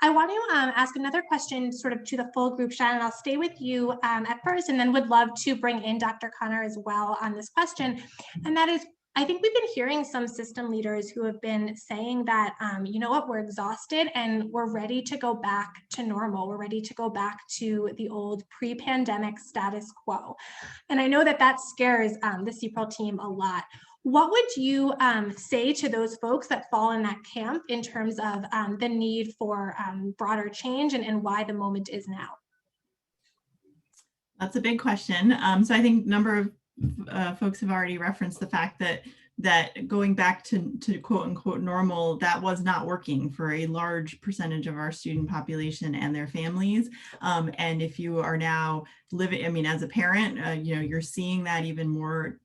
Speaker 1: I want to ask another question sort of to the full group. Shannon, I'll stay with you at first, and then would love to bring in Dr. Connor as well on this question. And that is, I think we've been hearing some system leaders who have been saying that, you know what, we're exhausted and we're ready to go back to normal. We're ready to go back to the old pre-pandemic status quo. And I know that that scares the CPRL team a lot. What would you say to those folks that fall in that camp in terms of the need for broader change and why the moment is now?
Speaker 4: That's a big question. So I think a number of folks have already referenced the fact that going back to quote unquote normal, that was not working for a large percentage of our student population and their families. And if you are now living, I mean, as a parent, you know, you're seeing that even more,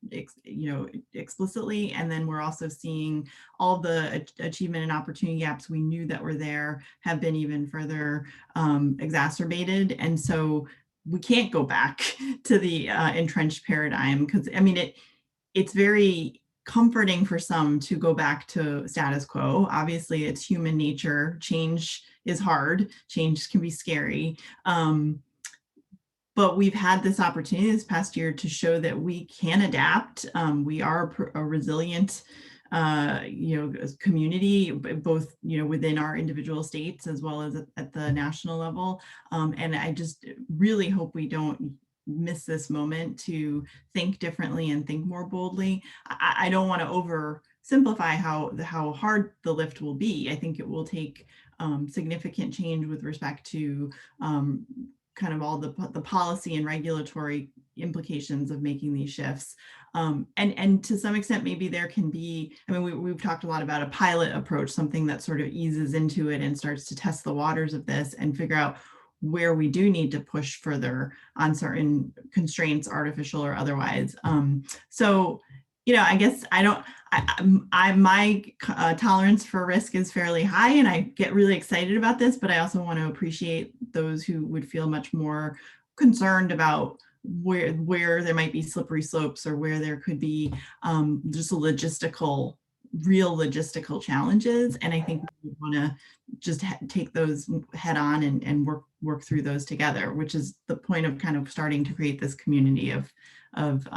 Speaker 4: explicitly. And then we're also seeing all the achievement and opportunity gaps we knew that were there have been even further exacerbated. And so we can't go back to the entrenched paradigm, because I mean, it's very comforting for some to go back to status quo. Obviously, it's human nature. Change is hard. Change can be scary. But we've had this opportunity this past year to show that we can adapt. We are a resilient community, both, within our individual states as well as at the national level. And I just really hope we don't miss this moment to think differently and think more boldly. I don't want to oversimplify how hard the lift will be. I think it will take significant change with respect to kind of all the policy and regulatory implications of making these shifts. And to some extent, maybe there can be, I mean, we've talked a lot about a pilot approach, something that sort of eases into it and starts to test the waters of this and figure out where we do need to push further on certain constraints, artificial or otherwise. So, you know, I guess my tolerance for risk is fairly high, and I get really excited about this, but I also want to appreciate those who would feel much more concerned about where there might be slippery slopes or where there could be just real logistical challenges. And I think we want to just take those head on and work through those together, which is the point of kind of starting to create this community of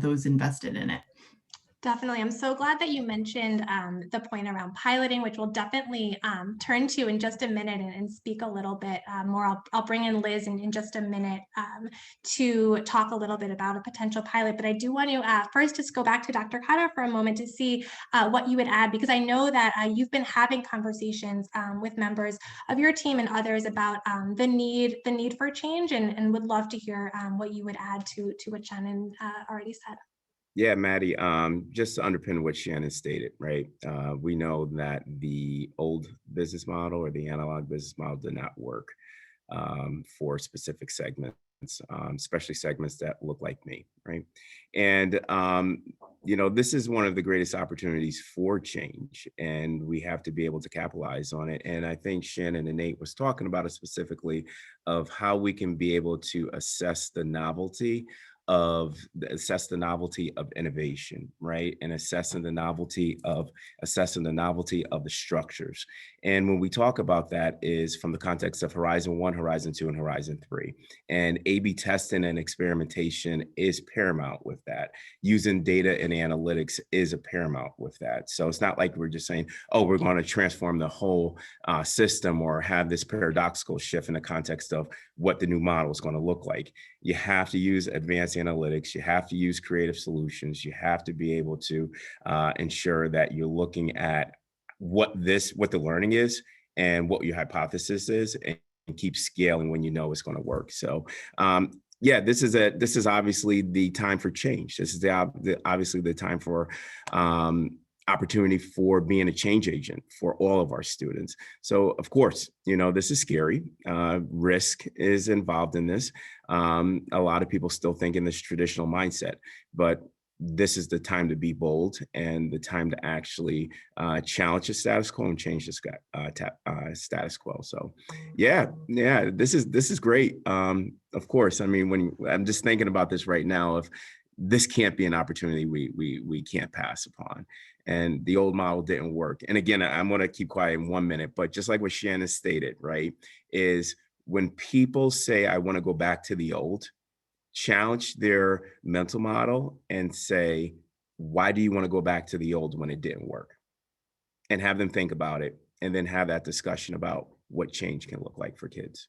Speaker 4: those invested in it.
Speaker 1: Definitely. I'm so glad that you mentioned the point around piloting, which we'll definitely turn to in just a minute and speak a little bit more. I'll bring in Liz in just a minute to talk a little bit about a potential pilot. But I do want to first just go back to Dr. Cotter for a moment to see what you would add, because I know that you've been having conversations with members of your team and others about the need for change, and would love to hear what you would add to what Shannon already said.
Speaker 3: Yeah, Maddie, just to underpin what Shannon stated, right? We know that the old business model or the analog business model did not work for specific segments, especially segments that look like me, right? And, you know, this is one of the greatest opportunities for change, and we have to be able to capitalize on it. And I think Shannon and Nate was talking about it specifically of how we can be able to assess the novelty of innovation, right? And assessing the novelty of the structures. And when we talk about that is from the context of Horizon 1, Horizon 2, and Horizon 3. And A/B testing and experimentation is paramount with that. Using data and analytics is a paramount with that. So it's not like we're just saying, oh, we're going to transform the whole system or have this paradoxical shift in the context of what the new model is going to look like. You have to use advanced analytics. You have to use creative solutions. You have to be able to ensure that you're looking at what the learning is and what your hypothesis is, and keep scaling when you know it's going to work. So yeah, this is obviously the time for change. This is obviously the time for opportunity for being a change agent for all of our students. So of course, you know, this is scary. Risk is involved in this. A lot of people still think in this traditional mindset, but this is the time to be bold and the time to actually challenge the status quo and change the status quo. So yeah, this is great. Of course, I mean, when I'm just thinking about this right now, if this can't be an opportunity we can't pass upon. And the old model didn't work. And again, I'm going to keep quiet in 1 minute, but just like what Shannon stated, right, is when people say, I want to go back to the old, challenge their mental model and say, why do you want to go back to the old when it didn't work? And have them think about it, and then have that discussion about what change can look like for kids.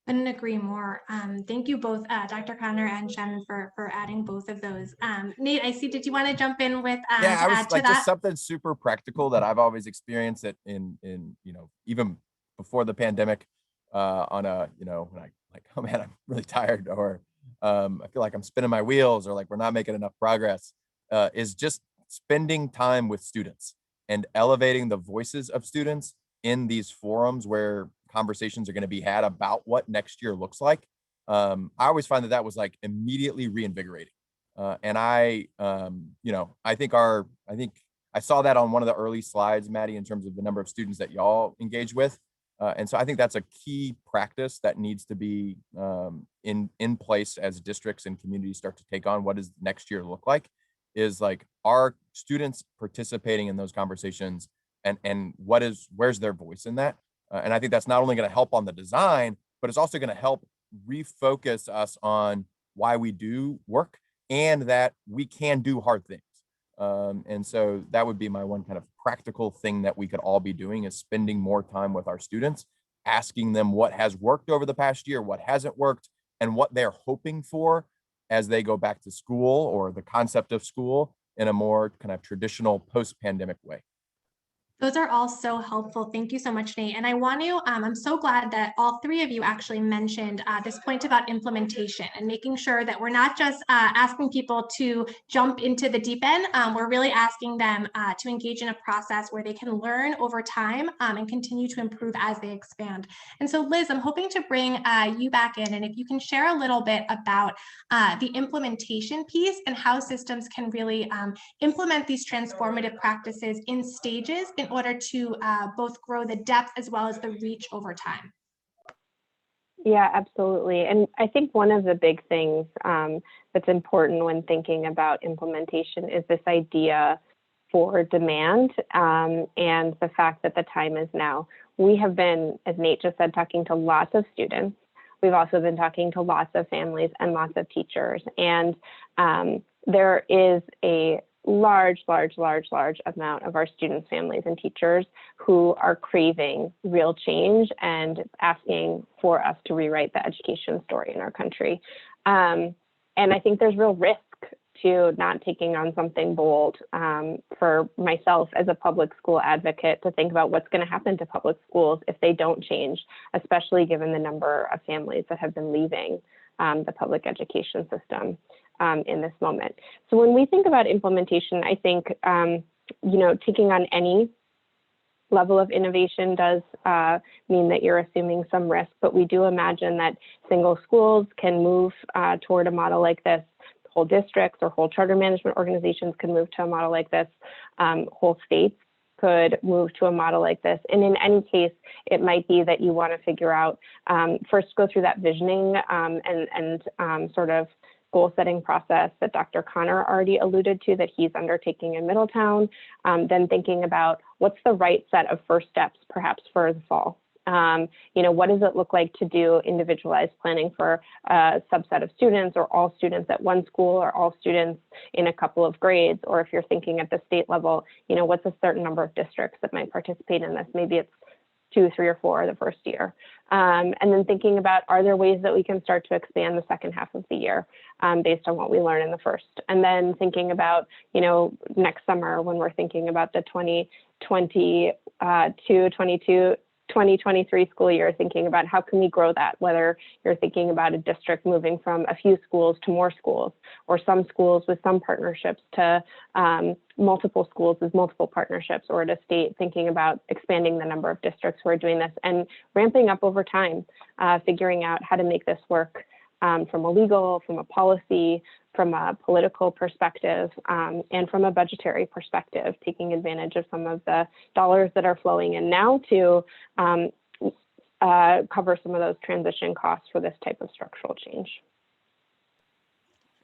Speaker 1: Couldn't agree more. Thank you both, Dr. Connor and Shannon, for adding both of those. Nate, I see. Did you want to jump in with
Speaker 5: yeah, I was
Speaker 1: add to
Speaker 5: like
Speaker 1: that?
Speaker 5: just something super practical that I've always experienced it in you know, even before the pandemic, on a, you know, when I like, oh man, I'm really tired, or I feel like I'm spinning my wheels, or like we're not making enough progress, is just spending time with students and elevating the voices of students in these forums where conversations are going to be had about what next year looks like. I always find that was like immediately reinvigorating. And I, you know, I think I saw that on one of the early slides, Maddie, in terms of the number of students that y'all engage with. And so I think that's a key practice that needs to be in place as districts and communities start to take on what does next year look like, is like, are students participating in those conversations, and where's their voice in that? And I think that's not only going to help on the design, but it's also going to help refocus us on why we do work and that we can do hard things. And so that would be my one kind of practical thing that we could all be doing, is spending more time with our students, asking them what has worked over the past year, what hasn't worked, and what they're hoping for as they go back to school, or the concept of school in a more kind of traditional post-pandemic way.
Speaker 1: Those are all so helpful. Thank you so much, Nate. And I want to, I'm so glad that all three of you actually mentioned this point about implementation and making sure that we're not just asking people to jump into the deep end. We're really asking them to engage in a process where they can learn over time and continue to improve as they expand. And so Liz, I'm hoping to bring you back in, and if you can share a little bit about the implementation piece and how systems can really implement these transformative practices in stages in order to both grow the depth as well as the reach over time.
Speaker 2: Yeah, absolutely. And I think one of the big things that's important when thinking about implementation is this idea for demand and the fact that the time is now. We have been, as Nate just said, talking to lots of students. We've also been talking to lots of families and lots of teachers. And there is a large amount of our students, families, and teachers who are craving real change and asking for us to rewrite the education story in our country. And I think there's real risk to not taking on something bold for myself as a public school advocate to think about what's going to happen to public schools if they don't change, especially given the number of families that have been leaving the public education system in this moment. So when we think about implementation, I think, taking on any level of innovation does mean that you're assuming some risk, but we do imagine that single schools can move toward a model like this. Whole districts or whole charter management organizations can move to a model like this. Whole states could move to a model like this. And in any case, it might be that you want to figure out, first go through that visioning and sort of goal setting process that Dr. Connor already alluded to that he's undertaking in Middletown, then thinking about what's the right set of first steps perhaps for the fall. What does it look like to do individualized planning for a subset of students, or all students at one school, or all students in a couple of grades? Or if you're thinking at the state level, what's a certain number of districts that might participate in this? Maybe it's 2, 3, or 4 the first year. And then thinking about, are there ways that we can start to expand the second half of the year based on what we learn in the first? And then thinking about, next summer when we're thinking about the 2023 school year, thinking about how can we grow that, whether you're thinking about a district moving from a few schools to more schools, or some schools with some partnerships to multiple schools with multiple partnerships, or at a state thinking about expanding the number of districts who are doing this and ramping up over time, figuring out how to make this work from a legal, from a policy, from a political perspective, and from a budgetary perspective, taking advantage of some of the dollars that are flowing in now to cover some of those transition costs for this type of structural change.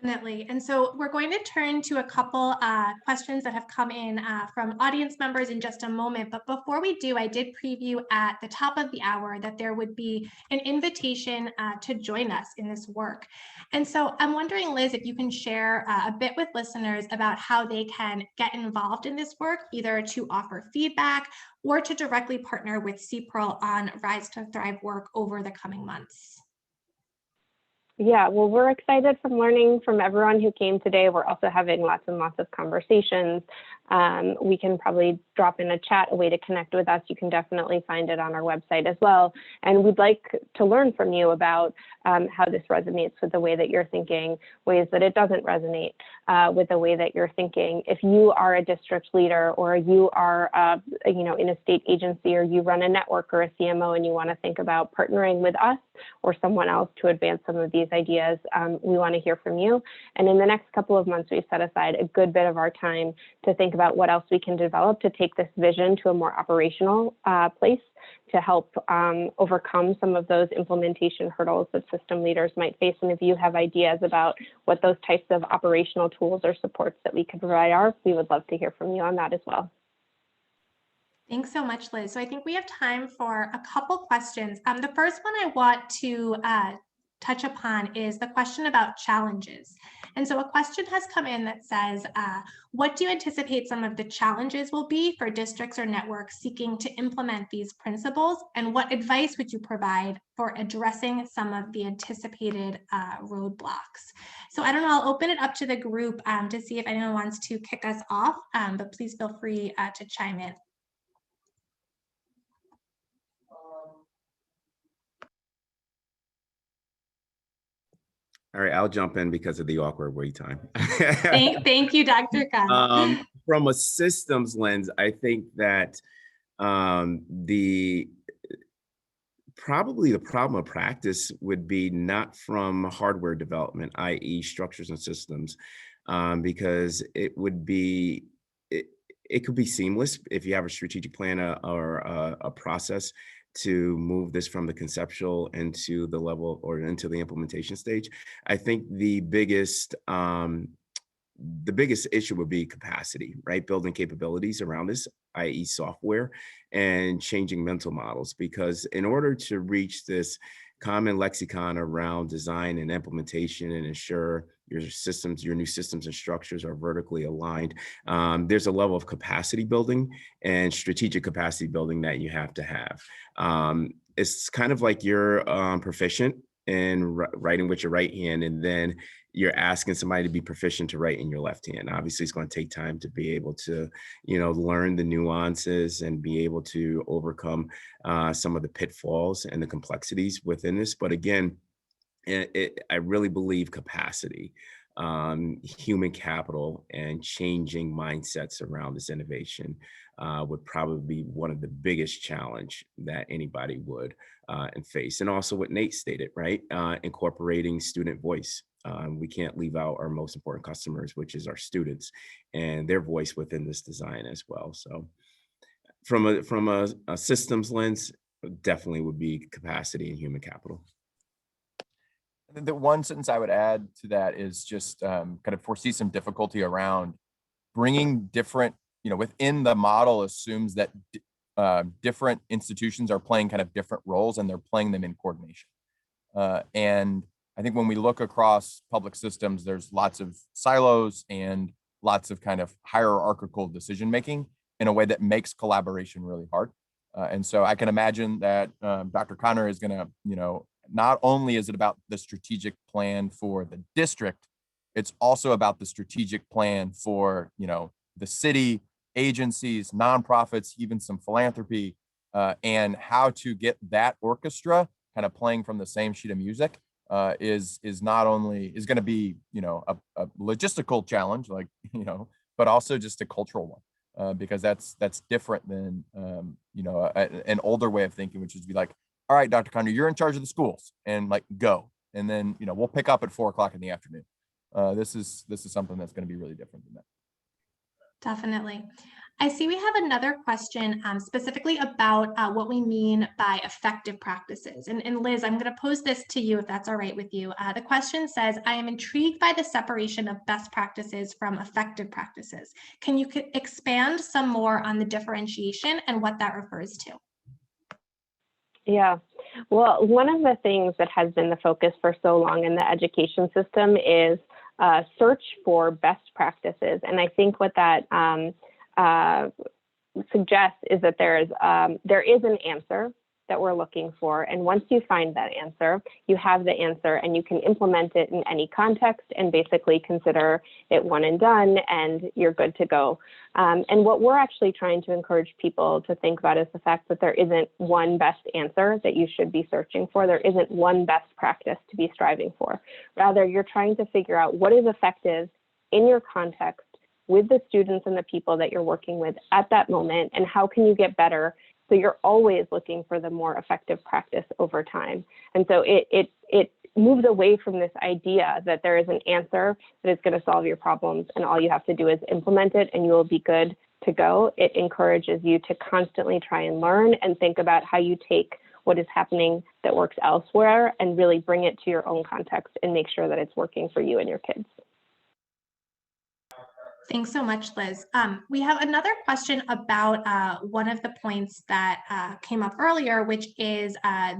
Speaker 1: Definitely. And so we're going to turn to a couple questions that have come in from audience members in just a moment. But before we do, I did preview at the top of the hour that there would be an invitation to join us in this work. And so I'm wondering, Liz, if you can share a bit with listeners about how they can get involved in this work, either to offer feedback or to directly partner with CPRL on Rise to Thrive work over the coming months.
Speaker 2: Yeah, well, we're excited from learning from everyone who came today. We're also having lots and lots of conversations. We can probably drop in a chat, a way to connect with us. You can definitely find it on our website as well. And we'd like to learn from you about how this resonates with the way that you're thinking, ways that it doesn't resonate with the way that you're thinking. If you are a district leader, or you are in a state agency, or you run a network or a CMO and you want to think about partnering with us or someone else to advance some of these ideas, we want to hear from you. And in the next couple of months, we've set aside a good bit of our time to think about what else we can develop to take this vision to a more operational place, to help overcome some of those implementation hurdles that system leaders might face. And if you have ideas about what those types of operational tools or supports that we could provide are, we would love to hear from you on that as well.
Speaker 1: Thanks so much, Liz. So I think we have time for a couple questions. The first one I want to touch upon is the question about challenges. And so a question has come in that says, what do you anticipate some of the challenges will be for districts or networks seeking to implement these principles? And what advice would you provide for addressing some of the anticipated roadblocks? So I don't know, I'll open it up to the group to see if anyone wants to kick us off, but please feel free to chime in.
Speaker 3: All right, I'll jump in because of the awkward wait time.
Speaker 1: Thank you, Dr. Khan.
Speaker 3: From a systems lens, I think that probably the problem of practice would be not from hardware development, i.e. structures and systems, because it would be, it could be seamless if you have a strategic plan or a process to move this from the conceptual into the level or into the implementation stage. I think the biggest issue would be capacity, right? Building capabilities around this, i.e. software, and changing mental models, because in order to reach this common lexicon around design and implementation and ensure your systems, your new systems and structures are vertically aligned, there's a level of capacity building and strategic capacity building that you have to have. It's kind of like you're proficient in writing with your right hand, and then you're asking somebody to be proficient to write in your left hand. Obviously, it's going to take time to be able to, learn the nuances and be able to overcome some of the pitfalls and the complexities within this. But again, I really believe capacity, human capital, and changing mindsets around this innovation would probably be one of the biggest challenge that anybody would face. And also what Nate stated, right? Incorporating student voice. We can't leave out our most important customers, which is our students, and their voice within this design as well. So from a systems lens, definitely would be capacity and human capital.
Speaker 5: The one sentence I would add to that is just kind of foresee some difficulty around bringing different, within the model assumes that different institutions are playing kind of different roles and they're playing them in coordination. And I think when we look across public systems, there's lots of silos and lots of kind of hierarchical decision-making in a way that makes collaboration really hard. And so I can imagine that Dr. Connor is gonna, not only is it about the strategic plan for the district, it's also about the strategic plan for, the city, agencies, nonprofits, even some philanthropy, and how to get that orchestra kind of playing from the same sheet of music is not only is going to be, a logistical challenge, like, but also just a cultural one, because that's different than, an older way of thinking, which is to be like, all right, Dr. Connor, you're in charge of the schools, and like go, and then we'll pick up at 4 o'clock in the afternoon. This is something that's going to be really different than that.
Speaker 1: Definitely. I see we have another question specifically about what we mean by effective practices. And Liz, I'm going to pose this to you if that's all right with you. The question says, I am intrigued by the separation of best practices from effective practices. Can you expand some more on the differentiation and what that refers to?
Speaker 2: Yeah, well, one of the things that has been the focus for so long in the education system is search for best practices. And I think what that suggests is that there is an answer that we're looking for. And once you find that answer, you have the answer and you can implement it in any context and basically consider it one and done and you're good to go. And what we're actually trying to encourage people to think about is the fact that there isn't one best answer that you should be searching for. There isn't one best practice to be striving for. Rather, you're trying to figure out what is effective in your context with the students and the people that you're working with at that moment, and how can you get better. So you're always looking for the more effective practice over time. And so it moves away from this idea that there is an answer that is going to solve your problems and all you have to do is implement it and you will be good to go. It encourages you to constantly try and learn and think about how you take what is happening that works elsewhere and really bring it to your own context and make sure that it's working for you and your kids.
Speaker 1: Thanks so much, Liz. We have another question about one of the points that came up earlier, which is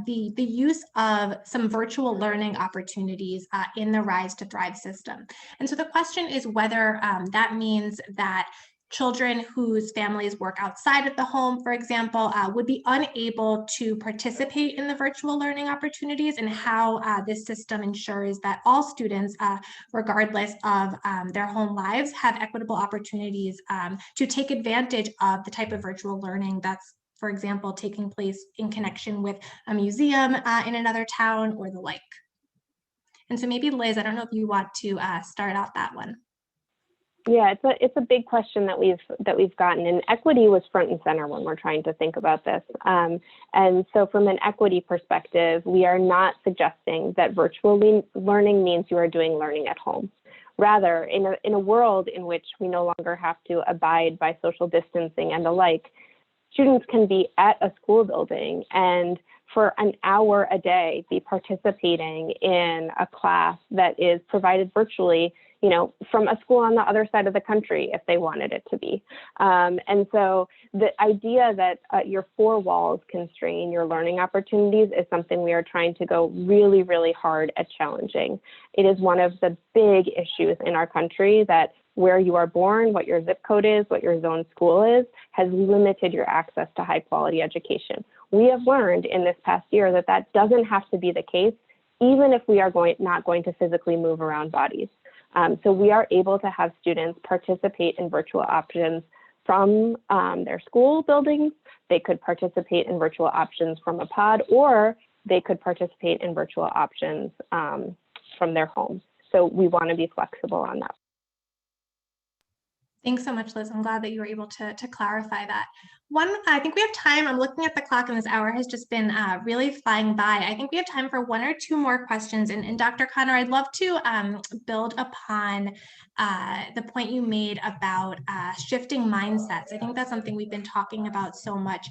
Speaker 1: the use of some virtual learning opportunities in the Rise to Thrive system. And so the question is whether that means that children whose families work outside of the home, for example, would be unable to participate in the virtual learning opportunities, and how this system ensures that all students, regardless of their home lives, have equitable opportunities to take advantage of the type of virtual learning that's, for example, taking place in connection with a museum in another town or the like. And so maybe Liz, I don't know if you want to start out that one.
Speaker 2: Yeah, it's a big question that we've gotten, and equity was front and center when we're trying to think about this. And so from an equity perspective, we are not suggesting that virtual learning means you are doing learning at home. Rather, in a world in which we no longer have to abide by social distancing and the like, students can be at a school building and for an hour a day be participating in a class that is provided virtually, you know, from a school on the other side of the country if they wanted it to be. And so the idea that your four walls constrain your learning opportunities is something we are trying to go really, really hard at challenging. It is one of the big issues in our country that where you are born, what your zip code is, what your zone school is, has limited your access to high quality education. We have learned in this past year that that doesn't have to be the case, even if we are not going to physically move around bodies. So we are able to have students participate in virtual options from their school buildings. They could participate in virtual options from a pod, or they could participate in virtual options from their homes. So we want to be flexible on that.
Speaker 1: Thanks so much, Liz. I'm glad that you were able to clarify that. I think we have time. I'm looking at the clock and this hour has just been really flying by. I think we have time for one or two more questions. And Dr. Connor, I'd love to build upon the point you made about shifting mindsets. I think that's something we've been talking about so much.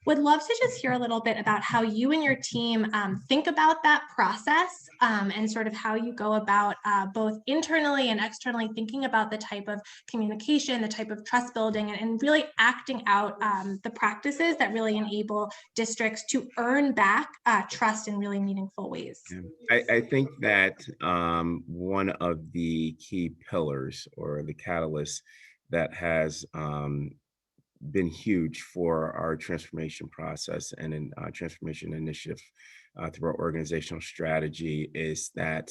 Speaker 1: Would love to just hear a little bit about how you and your team think about that process and sort of how you go about both internally and externally thinking about the type of communication, the type of trust building, and really acting out the practices that really enable districts to earn back trust in really meaningful ways.
Speaker 3: I think that one of the key pillars or the catalyst that has been huge for our transformation process and in transformation initiative through our organizational strategy is that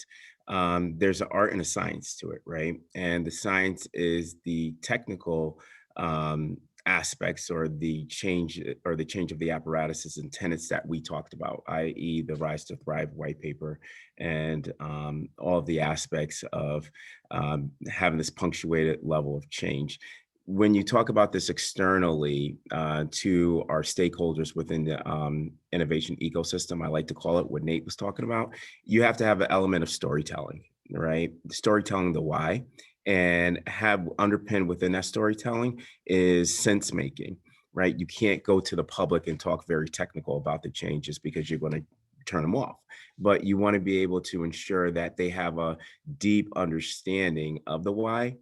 Speaker 3: there's an art and a science to it, right? And the science is the technical aspects or the change of the apparatuses and tenets that we talked about, i.e. the Rise to Thrive white paper and all of the aspects of having this punctuated level of change. When you talk about this externally to our stakeholders within the innovation ecosystem, I like to call it what Nate was talking about, you have to have an element of storytelling, right? Storytelling the why, and have underpinned within that storytelling is sense making, right? You can't go to the public and talk very technical about the changes because you're going to turn them off. But you want to be able to ensure that they have a deep understanding of the why.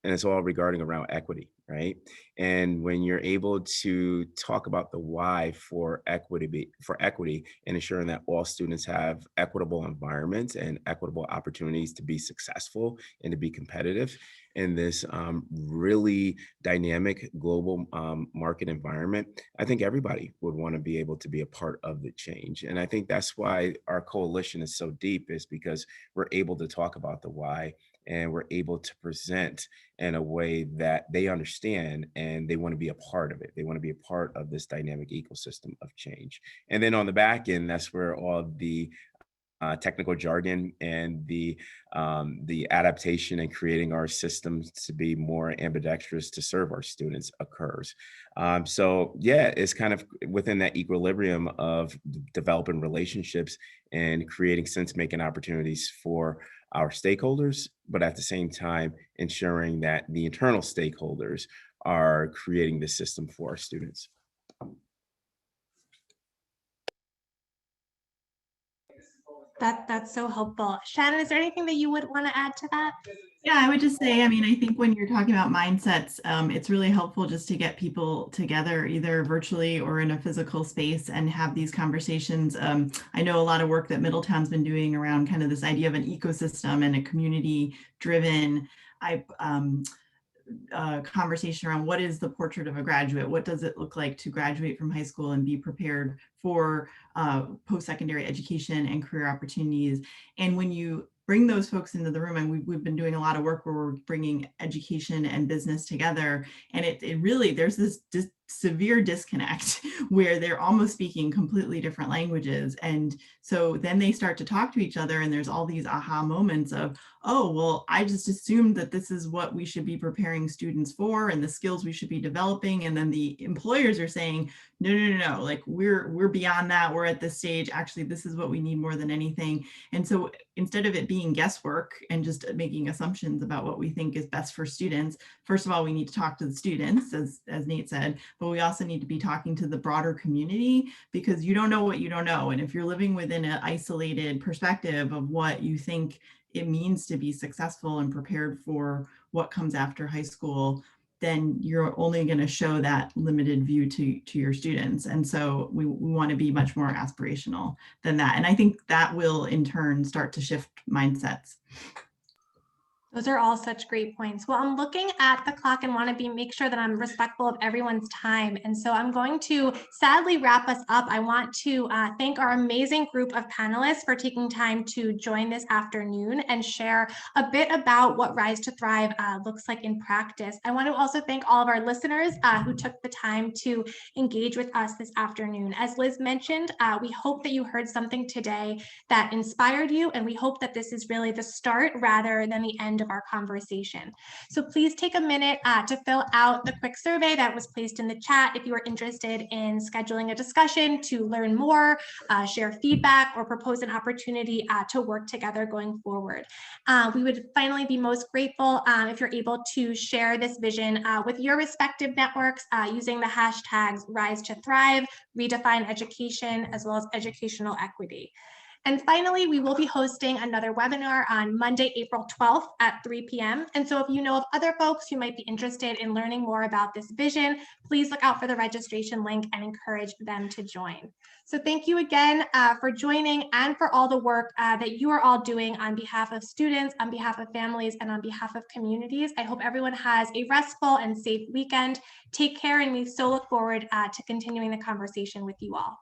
Speaker 3: And it's all regarding around equity, right? And when you're able to talk about the why for equity and ensuring that all students have equitable environments and equitable opportunities to be successful and to be competitive in this really dynamic global market environment, I think everybody would want to be able to be a part of the change. And I think that's why our coalition is so deep, is because we're able to talk about the why and we're able to present in a way that they understand and they want to be a part of it. They want to be a part of this dynamic ecosystem of change. And then on the back end, that's where all of the technical jargon and the adaptation and creating our systems to be more ambidextrous to serve our students occurs. So yeah, it's kind of within that equilibrium of developing relationships and creating sense-making opportunities for our stakeholders, but at the same time, ensuring that the internal stakeholders are creating the system for our students.
Speaker 1: That's so helpful. Shannon, is there anything that you would want to add to that?
Speaker 4: Yeah, I would just say, I mean, I think when you're talking about mindsets, it's really helpful just to get people together either virtually or in a physical space and have these conversations. I know a lot of work that Middletown's been doing around kind of this idea of an ecosystem and a community-driven conversation around what is the portrait of a graduate? What does it look like to graduate from high school and be prepared for post-secondary education and career opportunities? And when you bring those folks into the room, and we've been doing a lot of work where we're bringing education and business together, and it really, there's this severe disconnect where they're almost speaking completely different languages. And so then they start to talk to each other, and there's all these aha moments of, oh, well, I just assumed that this is what we should be preparing students for and the skills we should be developing. And then the employers are saying, no, like we're beyond that. We're at this stage. Actually, this is what we need more than anything. And so instead of it being guesswork and just making assumptions about what we think is best for students, first of all, we need to talk to the students, as Nate said, but we also need to be talking to the broader community, because you don't know what you don't know. And if you're living within an isolated perspective of what you think it means to be successful and prepared for what comes after high school, then you're only going to show that limited view to your students. And so we want to be much more aspirational than that. And I think that will in turn start to shift mindsets.
Speaker 1: Those are all such great points. Well, I'm looking at the clock and want to make sure that I'm respectful of everyone's time. And so I'm going to sadly wrap us up. I want to thank our amazing group of panelists for taking time to join this afternoon and share a bit about what Rise to Thrive looks like in practice. I want to also thank all of our listeners who took the time to engage with us this afternoon. As Liz mentioned, we hope that you heard something today that inspired you, and we hope that this is really the start rather than the end of our conversation. So please take a minute to fill out the quick survey that was placed in the chat if you are interested in scheduling a discussion to learn more, share feedback, or propose an opportunity to work together going forward. We would finally be most grateful if you're able to share this vision with your respective networks using the hashtags Rise to Thrive, Redefine Education, as well as Educational Equity. And finally, we will be hosting another webinar on Monday, April 12th at 3 p.m. And so if you know of other folks who might be interested in learning more about this vision, please look out for the registration link and encourage them to join. So thank you again for joining and for all the work that you are all doing on behalf of students, on behalf of families, and on behalf of communities. I hope everyone has a restful and safe weekend. Take care, and we so look forward to continuing the conversation with you all.